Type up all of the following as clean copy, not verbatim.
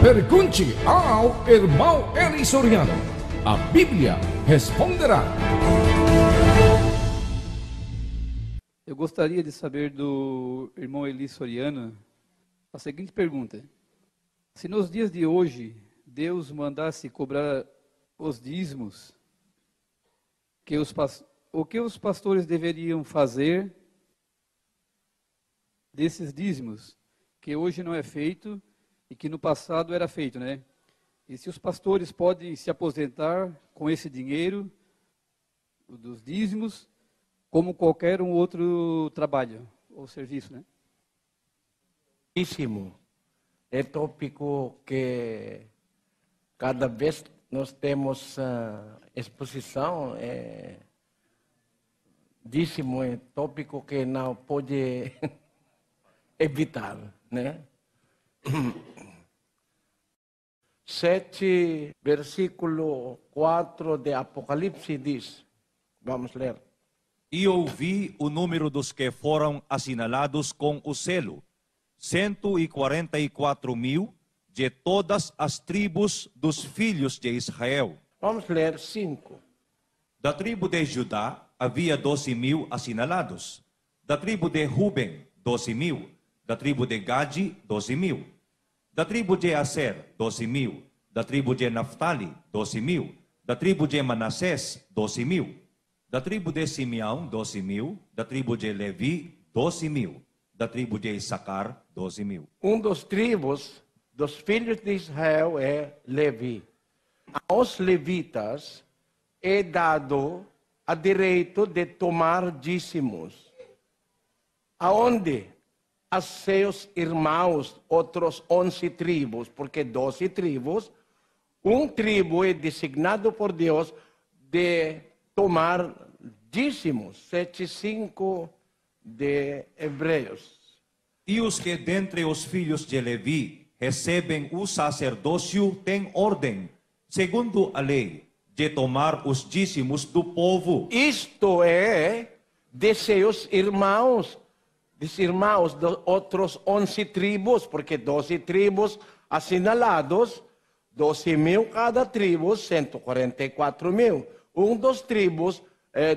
Pergunte ao irmão Eli Soriano. A Bíblia responderá. Eu gostaria de saber do irmão Eli Soriano a seguinte pergunta: se nos dias de hoje Deus mandasse cobrar os dízimos, o que os pastores deveriam fazer desses dízimos, que hoje não é feito e que no passado era feito, né? E se os pastores podem se aposentar com esse dinheiro dos dízimos, como qualquer um outro trabalho ou serviço, né? É tópico que cada vez nós temos exposição. Dízimo é tópico que não pode evitar, né? 7, versículo 4 de Apocalipse diz, vamos ler. E ouvi o número dos que foram assinalados com o selo, 144.000 de todas as tribos dos filhos de Israel. Vamos ler 5. Da tribo de Judá havia 12.000 assinalados. Da tribo de Ruben, 12.000. Da tribo de Gade, 12.000. Da tribo de Aser, 12.000. Da tribo de Naftali, 12.000. Da tribo de Manassés, 12.000. Da tribo de Simeão, 12.000. Da tribo de Levi, 12.000. Da tribo de Issacar, 12.000. Dos tribos dos filhos de Israel é Levi. Aos levitas é dado a direito de tomar dízimos. Aonde? A seus irmãos, outros 11 tribos, porque 12 tribos, tribo é designado por Deus de tomar dízimos, 7:5 de Hebreus. E os que dentre os filhos de Levi recebem o sacerdócio têm ordem, segundo a lei, de tomar os dízimos do povo. Isto é de seus irmãos, dos outros 11 tribos, porque 12 tribos assinalados, 12.000 cada tribo, 144.000. Dos tribos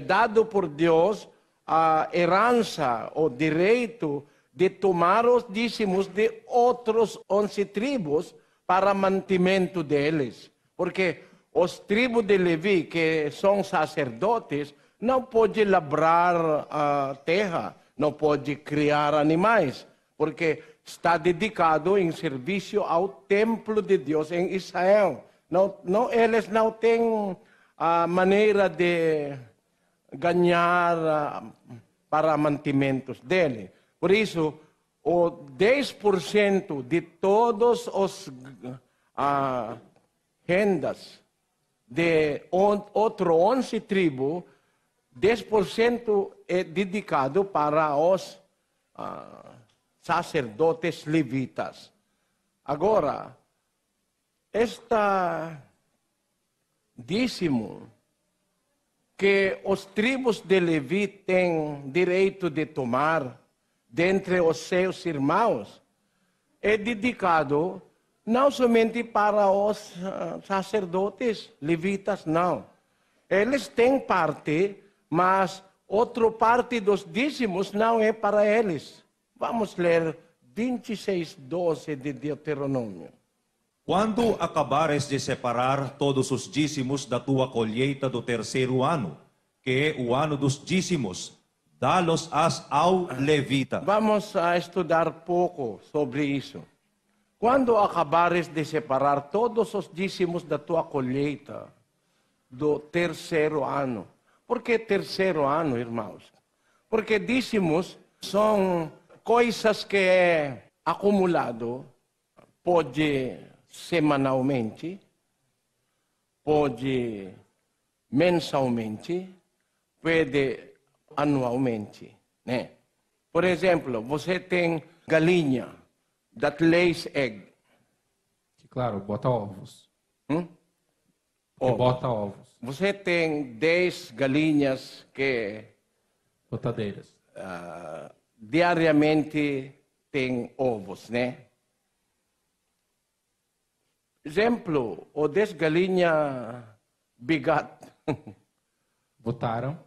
dado por Deus a herança, o direito de tomar os dízimos de outros 11 tribos para mantimento deles. Porque os tribos de Levi, que são sacerdotes, não podem labrar a terra, não podem criar animais, porque está dedicado em serviço ao templo de Deus em Israel. Eles não têm a maneira de ganhar para mantimentos dele. Por isso, o 10% de todos os rendas de outro 11 tribos, 10% é dedicado para os sacerdotes levitas. Agora, dízimo que os tribos de Levi têm direito de tomar dentre os seus irmãos é dedicado não somente para os sacerdotes levitas, não. Eles têm parte, mas outra parte dos dízimos não é para eles. Vamos ler 26:12 de Deuteronômio. Quando acabares de separar todos os dízimos da tua colheita do terceiro ano, que é o ano dos dízimos, dá-los-ás ao levita. Vamos a estudar pouco sobre isso. Quando acabares de separar todos os dízimos da tua colheita do terceiro ano. Por que terceiro ano, irmãos? Porque dízimos são coisas que é acumulado, pode semanalmente, pode mensalmente, pode anualmente, né? Por exemplo, você tem galinha that lays egg. Claro, bota ovos. Ovos. Bota ovos. Você tem 10 galinhas que Botadeiras. diariamente tem ovos, né? exemplo, o 10 galinha bigat. Botaram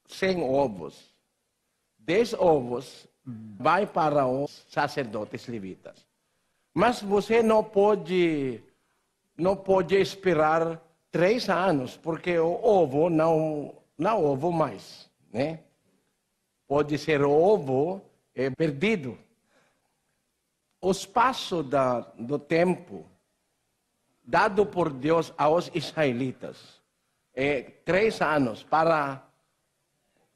100 ovos. 10 ovos vai para os sacerdotes levitas. Mas você não pode esperar 3 anos, porque o ovo não ovo mais, né? Pode ser ovo perdido. O espaço do tempo dado por Deus aos israelitas é 3 anos para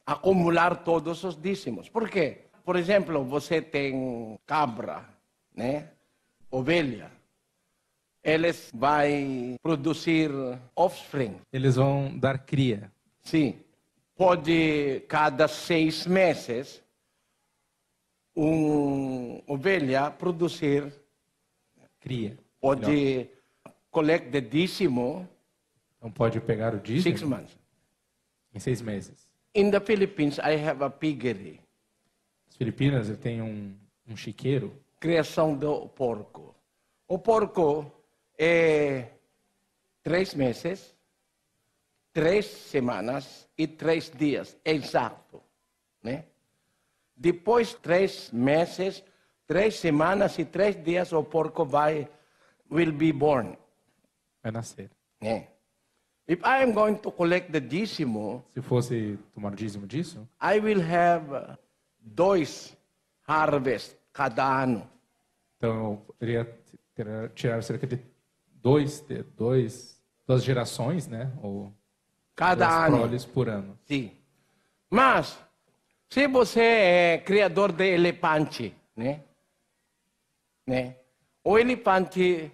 acumular todos os dízimos. Por quê? Por exemplo, você tem cabra, né? Ovelha. Eles vão produzir offspring. Eles vão dar cria. Sim. Pode, cada 6 meses, uma ovelha produzir. Cria. Pode coletar dízimo. Então pode pegar o dízimo 6 months. em 6 meses. In the Philippines, I have a piggery. As Filipinas ele tem um chiqueiro. Criação do porco. O porco é 3 meses, 3 semanas e 3 dias, exato, né? Depois 3 meses, 3 semanas e 3 dias o porco will be born. Vai nascer. Yeah. If I am going to collect the dízimo, Se fosse tomar o dízimo disso, I will have 2 harvests cada ano. então eu iria tirar cerca de duas gerações, né? Ou Cada 2 ano. proles por ano. Sim. Mas, se você é criador de elefante, né? O elefante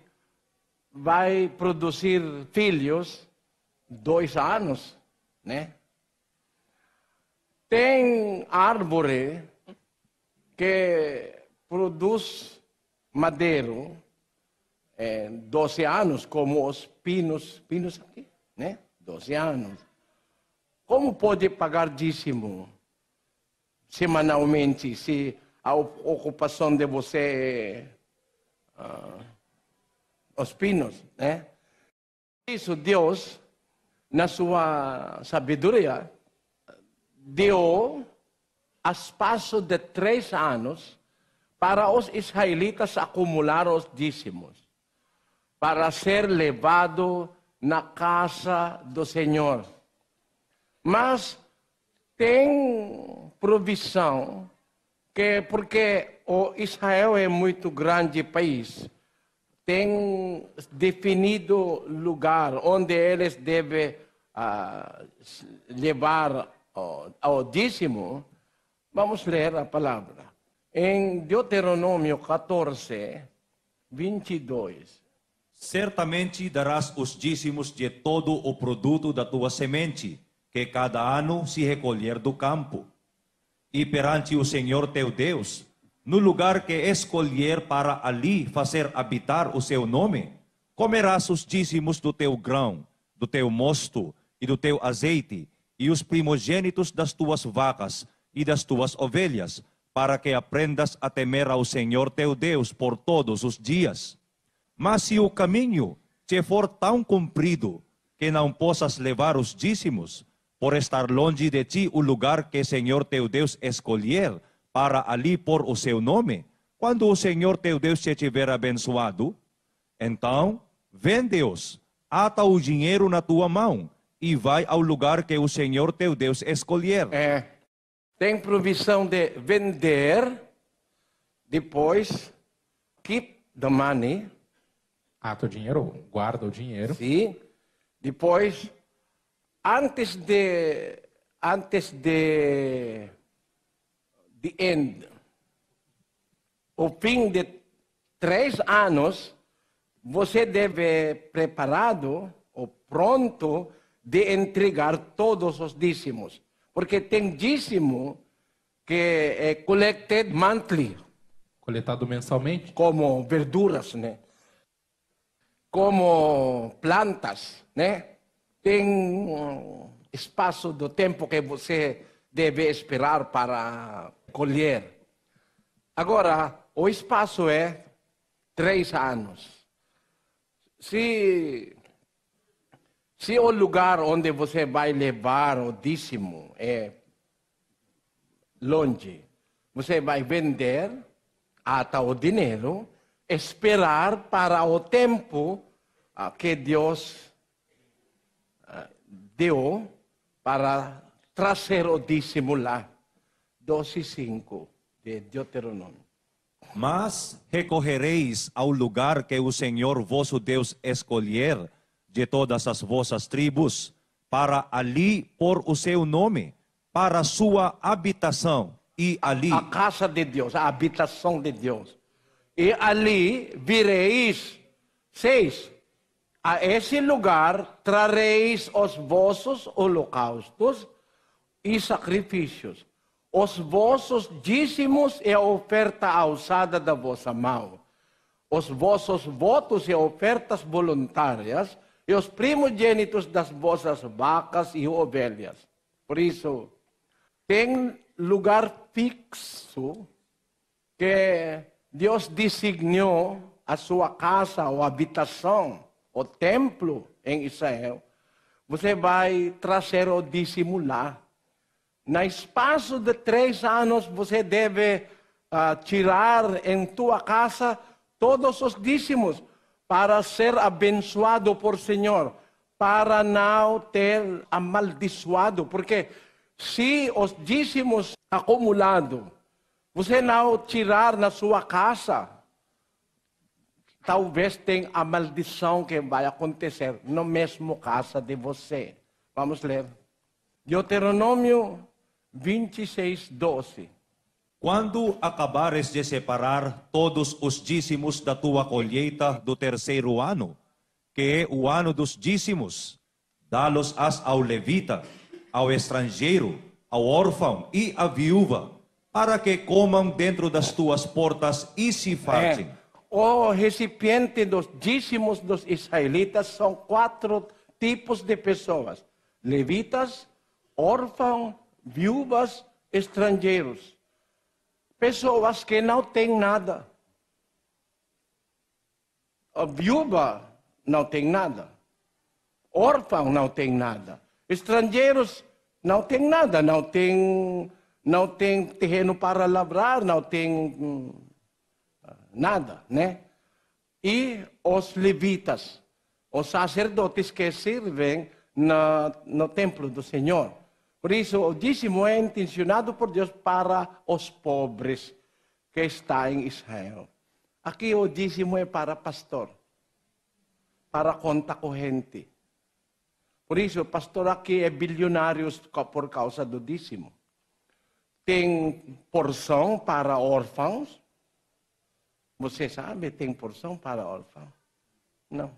vai produzir filhos 2 anos, né? Tem árvore que produz madeiro 12 anos, como os pinos aqui, né? 12 anos. Como pode pagar dízimo semanalmente se a ocupação de você é os pinos, né? Isso Deus, na sua sabedoria, deu espaço de 3 anos para os israelitas acumular os dízimos, para ser levado na casa do Senhor. Mas tem provisão, porque o Israel é muito grande país, tem definido lugar onde eles devem levar ao dízimo. Vamos ler a palavra. Em Deuteronômio 14, 22. Certamente darás os dízimos de todo o produto da tua semente, que cada ano se recolher do campo. E perante o Senhor teu Deus, no lugar que escolher para ali fazer habitar o seu nome, comerás os dízimos do teu grão, do teu mosto e do teu azeite, e os primogênitos das tuas vacas e das tuas ovelhas, para que aprendas a temer ao Senhor teu Deus por todos os dias. Mas se o caminho te for tão comprido que não possas levar os dízimos, por estar longe de ti o lugar que o Senhor teu Deus escolher para ali pôr o seu nome, quando o Senhor teu Deus te tiver abençoado, então vende-os, ata o dinheiro na tua mão e vai ao lugar que o Senhor teu Deus escolher. Tem provisão de vender, depois keep the money. Ata o dinheiro, guarda o dinheiro. Sim. Depois, antes de the end, o fim de 3 anos, você deve preparado ou pronto de entregar todos os dízimos. Porque tem dízimo que é collected monthly. Coletado mensalmente. Como verduras, né? Como plantas, né? Tem espaço do tempo que você deve esperar para colher. Agora, o espaço é 3 anos. se o lugar onde você vai levar o dízimo é longe, você vai vender até o dinheiro, esperar para o tempo que Deus deu para trazer o dízimo lá. 12:5 de Deuteronômio. Mas recorrereis ao lugar que o Senhor vosso Deus escolher de todas as vossas tribos, para ali pôr o seu nome, para a sua habitação, e ali... A casa de Deus, a habitação de Deus. E ali vireis, 6, a esse lugar trareis os vossos holocaustos e sacrifícios, os vossos dízimos e a oferta alçada da vossa mão, os vossos votos e ofertas voluntárias, e os primogênitos das vossas vacas e ovelhas. Por isso, tem lugar fixo que Deus designou a sua casa ou habitação, o templo em Israel. Você vai trazer o dízimo lá. No espaço de 3 anos, você deve tirar em tua casa todos os dízimos para ser abençoado por Senhor, para não ter amaldiçoado. Porque se os dízimos acumulados, você não tirar na sua casa, talvez tenha a maldição que vai acontecer no mesmo casa de você. Vamos ler. Deuteronômio 26:12. Quando acabares de separar todos os dízimos da tua colheita do 3º ano, que é o ano dos dízimos, dá-los-ás ao levita, ao estrangeiro, ao órfão e à viúva, para que comam dentro das tuas portas e se fartem. O recipiente dos dízimos dos israelitas são 4 tipos de pessoas: levitas, órfãos, viúvas, estrangeiros. Pessoas que não têm nada. A viúva não tem nada. Órfão não tem nada. Estrangeiros não tem nada. Não tem terreno para lavrar, não tem nada, né? E os levitas, os sacerdotes que servem no templo do Senhor. Por isso, o dízimo é intencionado por Deus para os pobres que estão em Israel. Aqui o dízimo é para pastor, para conta corrente. Por isso, o pastor aqui é bilionário por causa do dízimo. Tem porção para órfãos. Você sabe, tem porção para órfãos? Não.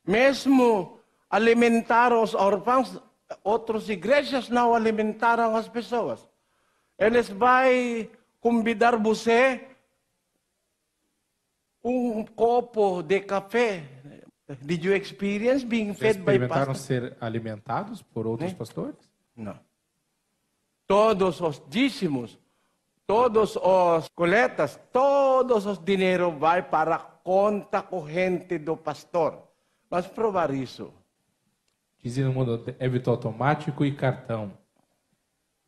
Mesmo alimentar os órfãos, outras igrejas não alimentaram as pessoas. Eles vão convidar você copo de café. Did you experience being fed by experimentaram pastors? ser alimentados por outros pastores? Não. Todos os dízimos, todos os coletas, todos os dinheiro vai para a conta corrente do pastor. Vamos provar isso. Dízimo no débito automático e cartão.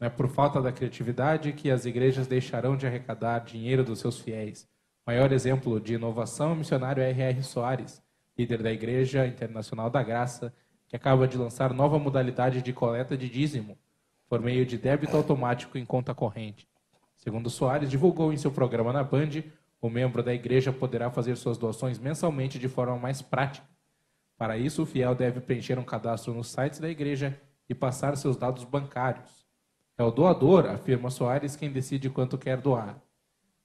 Não é por falta da criatividade que as igrejas deixarão de arrecadar dinheiro dos seus fiéis. O maior exemplo de inovação é o missionário R.R. Soares, líder da Igreja Internacional da Graça, que acaba de lançar nova modalidade de coleta de dízimo, por meio de débito automático em conta corrente. Segundo Soares divulgou em seu programa na Band, o membro da igreja poderá fazer suas doações mensalmente de forma mais prática. Para isso, o fiel deve preencher um cadastro nos sites da igreja e passar seus dados bancários. É o doador, afirma Soares, quem decide quanto quer doar.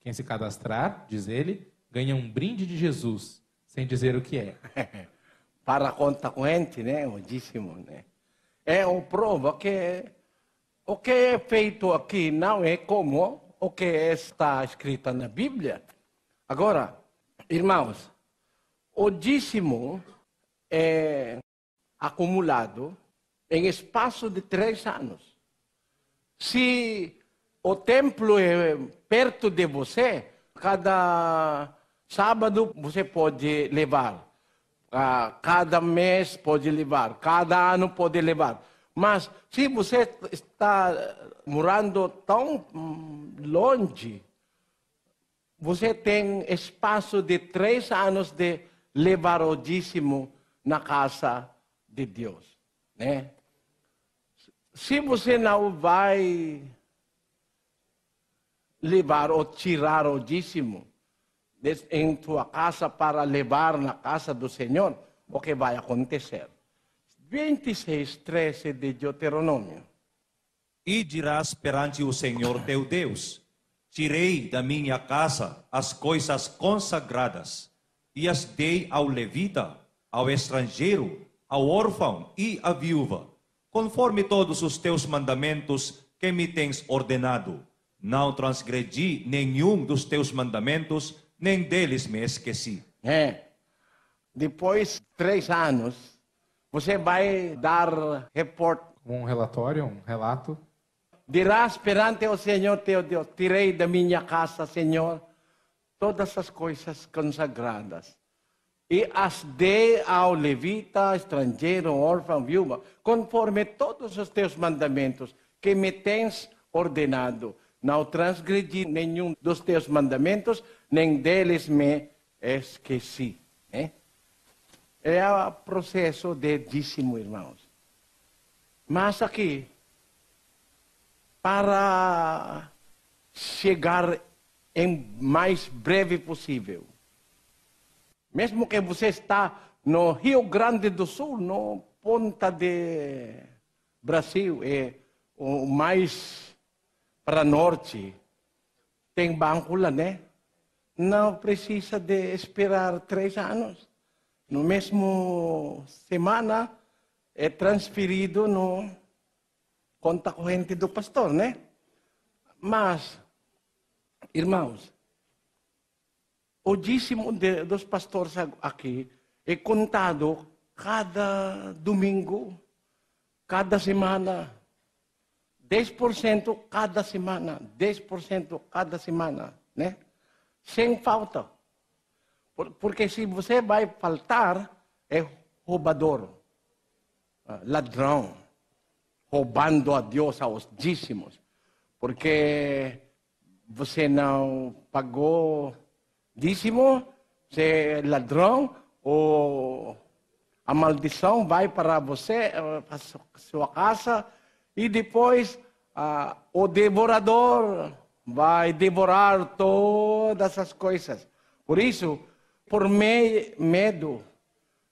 Quem se cadastrar, diz ele, ganha um brinde de Jesus, sem dizer o que é. Para a conta corrente, né? O dízimo, né? É uma prova que o que é feito aqui não é como o que está escrito na Bíblia. Agora, irmãos, o dízimo é acumulado em espaço de 3 anos. Se o templo é perto de você, cada sábado você pode levar. Cada mês pode levar, cada ano pode levar. Mas se você está morando tão longe, você tem espaço de 3 anos de levar o dízimo na casa de Deus, né? Se você não vai levar ou tirar o dízimo em tua casa para levar na casa do Senhor, o que vai acontecer? 26:13 de Deuteronômio. E dirás perante o Senhor teu Deus: tirei da minha casa as coisas consagradas, e as dei ao levita, ao estrangeiro, ao órfão e à viúva, conforme todos os teus mandamentos que me tens ordenado. Não transgredi nenhum dos teus mandamentos, nem deles me esqueci. Depois de 3 anos, você vai dar report. Um relatório, um relato. Dirás perante o Senhor teu Deus: tirei da minha casa, Senhor, todas as coisas consagradas, e as dei ao levita, estrangeiro, órfão, viúva, conforme todos os teus mandamentos que me tens ordenado. Não transgredi nenhum dos teus mandamentos, nem deles me esqueci. É o processo de dízimo, irmãos. Mas aqui, para chegar em mais breve possível, mesmo que você está no Rio Grande do Sul, no ponta de Brasil, é o mais para norte, tem banco lá, né? Não precisa de esperar 3 anos. No mesmo semana, é transferido no conta corrente do pastor, né? Mas, irmãos, o dízimo dos pastores aqui é contado cada domingo, cada semana. 10% cada semana, 10% cada semana, né? Sem falta. Porque se você vai faltar, é roubador, ladrão, roubando a Deus aos dízimos. Porque você não pagou dízimo, você é ladrão, ou a maldição vai para você, para a sua casa, e depois o devorador vai devorar todas as coisas. Por isso, por medo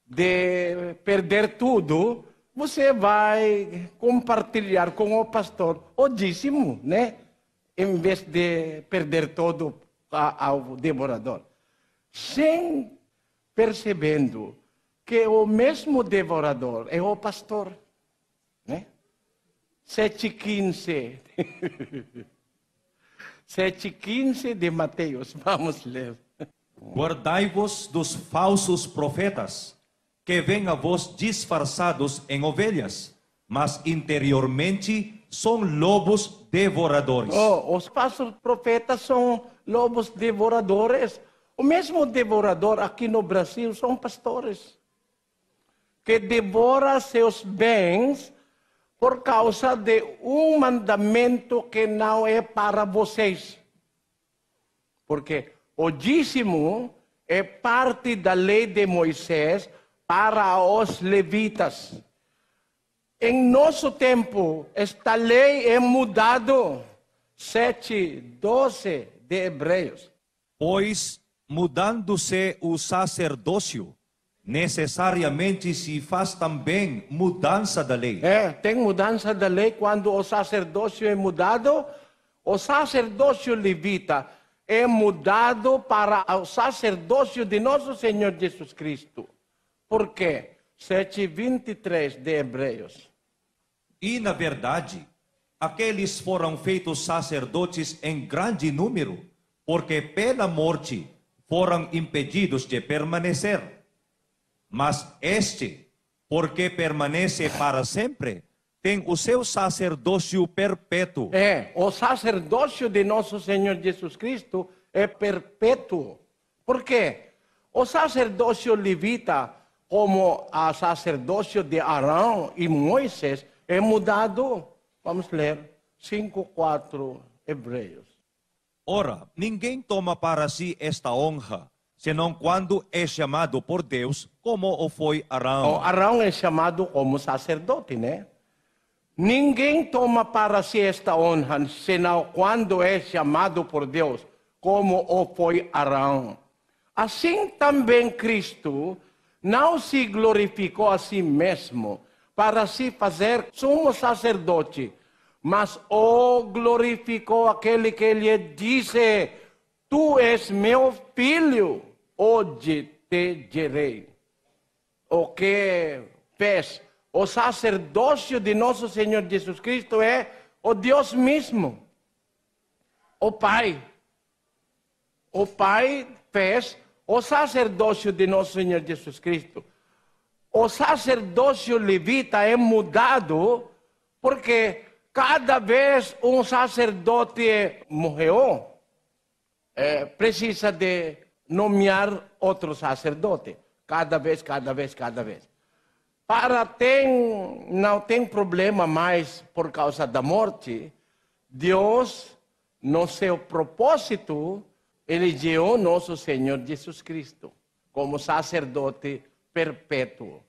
de perder tudo, você vai compartilhar com o pastor o dízimo, né? Em vez de perder todo ao devorador. Sem percebendo que o mesmo devorador é o pastor, né? 7:15. 7:15 de Mateus. Vamos ler. Guardai-vos dos falsos profetas, que vêm a vós disfarçados em ovelhas, mas interiormente são lobos devoradores. Os falsos profetas são lobos devoradores. O mesmo devorador aqui no Brasil são pastores, que devoram seus bens por causa de um mandamento que não é para vocês. Porque o dízimo é parte da lei de Moisés para os levitas. Em nosso tempo, esta lei é mudada. 7:12 de Hebreus. Pois, mudando-se o sacerdócio, necessariamente se faz também mudança da lei. Tem mudança da lei quando o sacerdócio é mudado. O sacerdócio levita é mudado para o sacerdócio de nosso Senhor Jesus Cristo. Por quê? 7:23 de Hebreus. E, na verdade, aqueles foram feitos sacerdotes em grande número, porque pela morte foram impedidos de permanecer. Mas este, porque permanece para sempre, tem o seu sacerdócio perpétuo. O sacerdócio de nosso Senhor Jesus Cristo é perpétuo. Por quê? O sacerdócio levita, como a sacerdócio de Arão e Moisés é mudado. Vamos ler 5:4 Hebreus. Ora, ninguém toma para si esta honra, senão quando é chamado por Deus, como o foi Arão. Arão é chamado como sacerdote, né? Ninguém toma para si esta honra, senão quando é chamado por Deus, como o foi Arão. Assim também Cristo não se glorificou a si mesmo para se fazer sumo sacerdote, mas o glorificou aquele que lhe disse: Tu és meu filho, hoje te gerei. O que fez o sacerdócio de nosso Senhor Jesus Cristo é o Deus mesmo, o Pai. O Pai fez o sacerdócio de nosso Senhor Jesus Cristo. O sacerdócio levita é mudado porque cada vez um sacerdote morreu, precisa de nomear outro sacerdote. Cada vez. Não tem problema mais por causa da morte. Deus, no seu propósito, elegeu nosso Senhor Jesus Cristo como sacerdote perpétuo.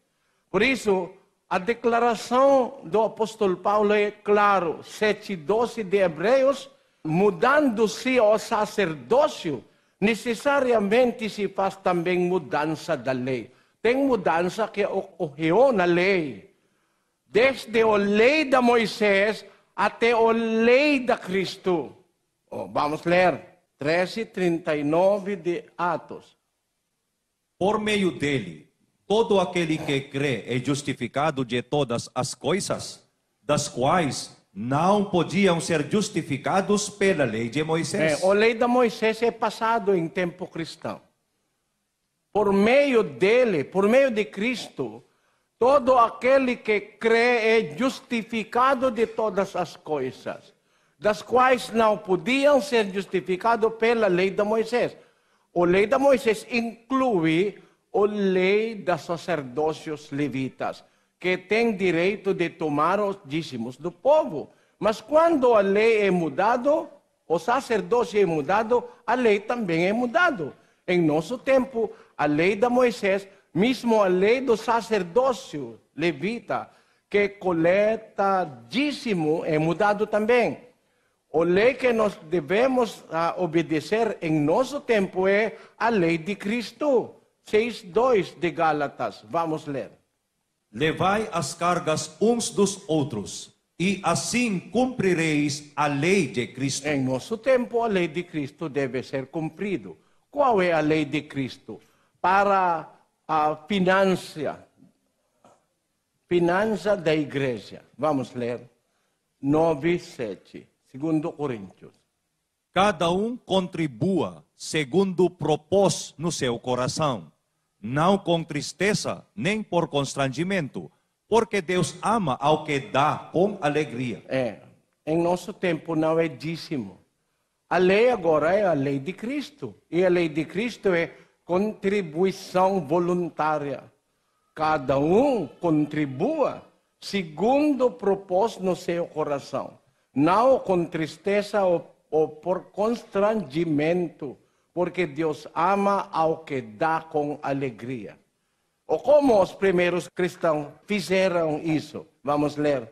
Por isso, a declaração do apóstolo Paulo é claro, 7:12 de Hebreus, mudando-se o sacerdócio, necessariamente se faz também mudança da lei. Tem mudança que ocorreu na lei. Desde a lei de Moisés até a lei de Cristo. Vamos ler 13:39 de Atos. Por meio dele, todo aquele que crê é justificado de todas as coisas, das quais não podiam ser justificados pela lei de Moisés. A lei de Moisés é passado em tempo cristão. Por meio dele, por meio de Cristo, todo aquele que crê é justificado de todas as coisas, das quais não podiam ser justificados pela lei de Moisés. A lei de Moisés inclui a lei dos sacerdócios levitas, que tem direito de tomar os dízimos do povo. Mas quando a lei é mudada, o sacerdócio é mudado, a lei também é mudada. Em nosso tempo, a lei de Moisés, mesmo a lei do sacerdócio levita, que coleta dízimo, é mudado também. A lei que nós devemos obedecer em nosso tempo é a lei de Cristo. 6:2 de Gálatas. Vamos ler. Levai as cargas uns dos outros, e assim cumprireis a lei de Cristo. Em nosso tempo, a lei de Cristo deve ser cumprida. Qual é a lei de Cristo? Para a finança da igreja. Vamos ler 9:7. 2 Coríntios. Cada um contribua segundo propôs no seu coração, não com tristeza nem por constrangimento, porque Deus ama ao que dá com alegria. Em nosso tempo não é dízimo. A lei agora é a lei de Cristo. E a lei de Cristo é contribuição voluntária. Cada um contribua segundo propôs no seu coração, não com tristeza ou por constrangimento, porque Deus ama ao que dá com alegria. Ou como os primeiros cristãos fizeram isso? Vamos ler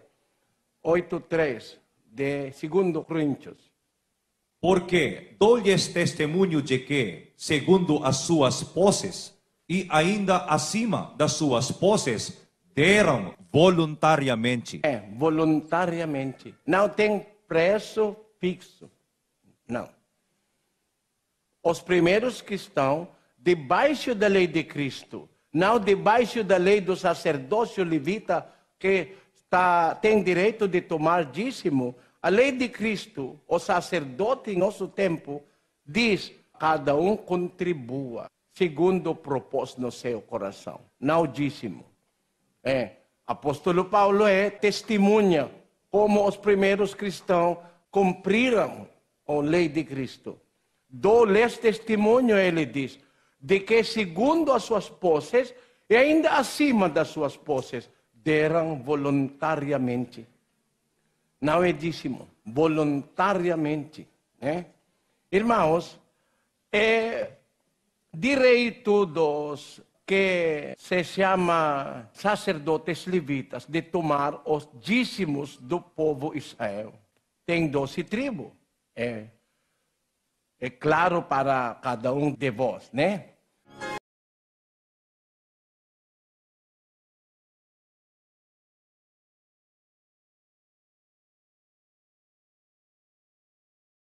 8:3 de 2 Coríntios. Porque dou-lhes testemunho de que, segundo as suas posses, e ainda acima das suas posses, deram voluntariamente. Voluntariamente. Não tem preço fixo. Não. Os primeiros cristãos, debaixo da lei de Cristo, não debaixo da lei do sacerdócio levita, que tem direito de tomar dízimo. A lei de Cristo, o sacerdote em nosso tempo, diz: cada um contribua segundo o propósito no seu coração, não dízimo. Apóstolo Paulo testemunha como os primeiros cristãos cumpriram a lei de Cristo. Dou-lhes testemunho, ele diz, de que segundo as suas posses E ainda acima das suas posses, deram voluntariamente. Não é dízimo, voluntariamente. Né? Irmãos, é direito dos que se chama sacerdotes levitas de tomar os dízimos do povo Israel. Tem 12 tribos. É claro para cada um de vós, né?